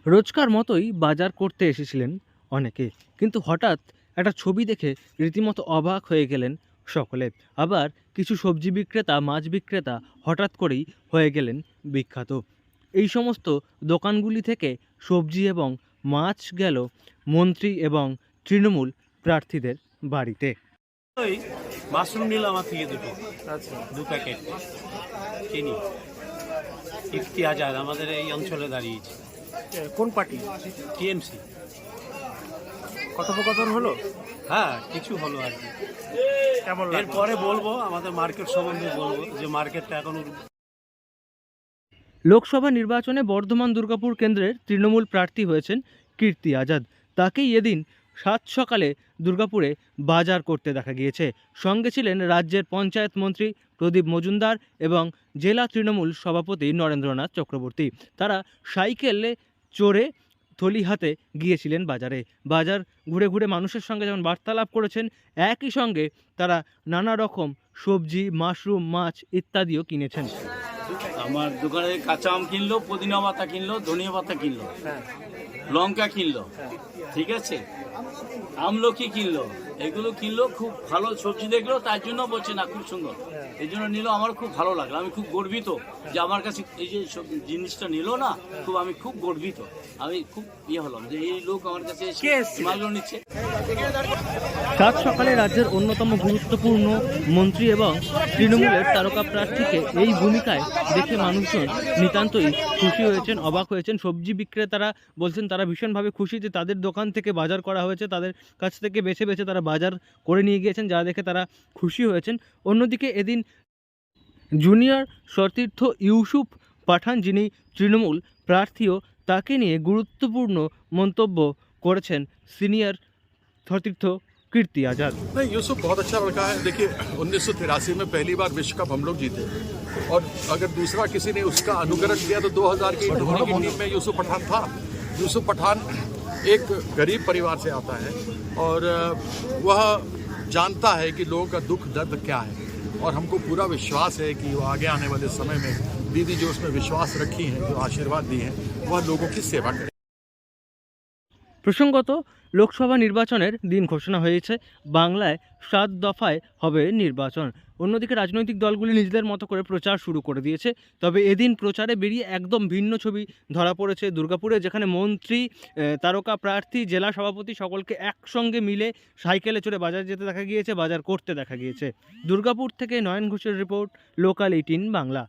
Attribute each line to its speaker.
Speaker 1: রোজকার মতোই বাজার করতে এসেছিলেন অনেকে, কিন্তু হঠাৎ একটা ছবি দেখে রীতিমতো অবাক হয়ে গেলেন সকলে। আবার কিছু সবজি বিক্রেতা, মাছ বিক্রেতা হঠাৎ করেই হয়ে গেলেন বিখ্যাত। এই সমস্ত দোকানগুলি থেকে সবজি এবং মাছ গেল মন্ত্রী এবং তৃণমূল প্রার্থীদের বাড়িতে।
Speaker 2: ওই মাশরুম নিল আমার থেকে দুটো, আচ্ছা 2 প্যাকেট চিনি। ইফতি আজাদ আমাদের এই অঞ্চলে দাঁড়িয়েছে।
Speaker 3: কোন পার্টি?
Speaker 2: টিএমসি।
Speaker 3: কথোপকথন হলো?
Speaker 2: হ্যাঁ, কিছু হলো আর কি।
Speaker 3: কেমন লাগলো?
Speaker 2: এরপরে বলবো আমাদের মার্কেট সম্বন্ধে, বলবো যে মার্কেটটা এখন
Speaker 1: লোকসভা নির্বাচনে বর্ধমান দুর্গাপুর কেন্দ্রের তৃণমূল প্রার্থী হয়েছেন কীর্তি আজাদ। তাকেই এদিন সাত সকালে দুর্গাপুরে বাজার করতে দেখা গিয়েছে। সঙ্গে ছিলেন রাজ্যের পঞ্চায়েত মন্ত্রী প্রদীপ মজুমদার এবং জেলা তৃণমূল সভাপতি নরেন্দ্রনাথ চক্রবর্তী। তারা সাইকেলে চড়ে থলি হাতে গিয়েছিলেন বাজারে। বাজার ঘুরে ঘুরে মানুষের সঙ্গে যেমন বার্তালাপ করেছেন, একই সঙ্গে তারা নানা রকম সবজি, মাশরুম, মাছ ইত্যাদিও কিনেছেন।
Speaker 4: আমার দোকানে কাঁচা আম কিনলো, পুদিনা পাতা কিনলো, ধনিয়া পাতা কিনলো, লঙ্কা কিনলো, ঠিক আছে, আমলকি কিনলো, এগুলো কিনলো। খুব ভালো সবজি দেখলো, তার জন্য বলছে না খুব সুন্দর, এই জন্য নিল। আমার খুব ভালো লাগলো, আমি খুব গর্বিত যে আমার কাছে এই যে সব জিনিসটা নিল না, আমি খুব গর্বিত। আমি খুব হলাম যে এই লোক আমার কাছে মালও নিচ্ছে।
Speaker 1: সাত সকালে রাজ্যের অন্যতম গুরুত্বপূর্ণ মন্ত্রী এবং তৃণমূলের তারকা প্রার্থীকে এই ভূমিকায় দেখে মানুষজন নিতান্তই খুশি হয়েছেন, অবাক হয়েছেন। সবজি বিক্রেতারা বলছেন তারা ভীষণভাবে খুশি যে তাদের দোকান থেকে বাজার করা হয়েছে, তাদের কাছ থেকে বেছে বেছে তারা বাজার করে নিয়ে গিয়েছেন, যা দেখে তারা খুশি হয়েছেন। অন্যদিকে এদিন জুনিয়র সতীর্থ ইউসুফ পাঠান, যিনি তৃণমূল প্রার্থীও, তাকে নিয়ে গুরুত্বপূর্ণ মন্তব্য করেছেন সিনিয়র সতীর্থ कीर्ति आजाद।
Speaker 5: नहीं, यूसुफ बहुत अच्छा लड़का है। देखिए, 1983 में पहली बार विश्व कप हम लोग जीते, और अगर दूसरा किसी ने उसका अनुकरण किया तो 2000 की धोनी की टीम में यूसुफ पठान था। यूसुफ पठान एक गरीब परिवार से आता है और वह जानता है कि लोगों का दुख दर्द क्या है, और हमको पूरा विश्वास है कि वो आगे आने वाले समय में दीदी जो उसमें विश्वास रखी हैं, जो आशीर्वाद दी हैं, वह लोगों की सेवा करें।
Speaker 1: প্রসঙ্গত লোকসভা নির্বাচনের দিন ঘোষণা হয়েছে। বাংলায় 7 দফায় হবে নির্বাচন। অন্যদিকে রাজনৈতিক দলগুলি নিজেদের মতো করে প্রচার শুরু করে দিয়েছে। তবে এদিন প্রচারে বেরিয়ে একদম ভিন্ন ছবি ধরা পড়েছে দুর্গাপুরে, যেখানে মন্ত্রী, তারকা প্রার্থী, জেলা সভাপতি সকলকে একসঙ্গে মিলে সাইকেলে চড়ে বাজার যেতে দেখা গিয়েছে, বাজার করতে দেখা গিয়েছে। দুর্গাপুর থেকে নয়ন ঘোষের রিপোর্ট, লোকাল 18 বাংলা।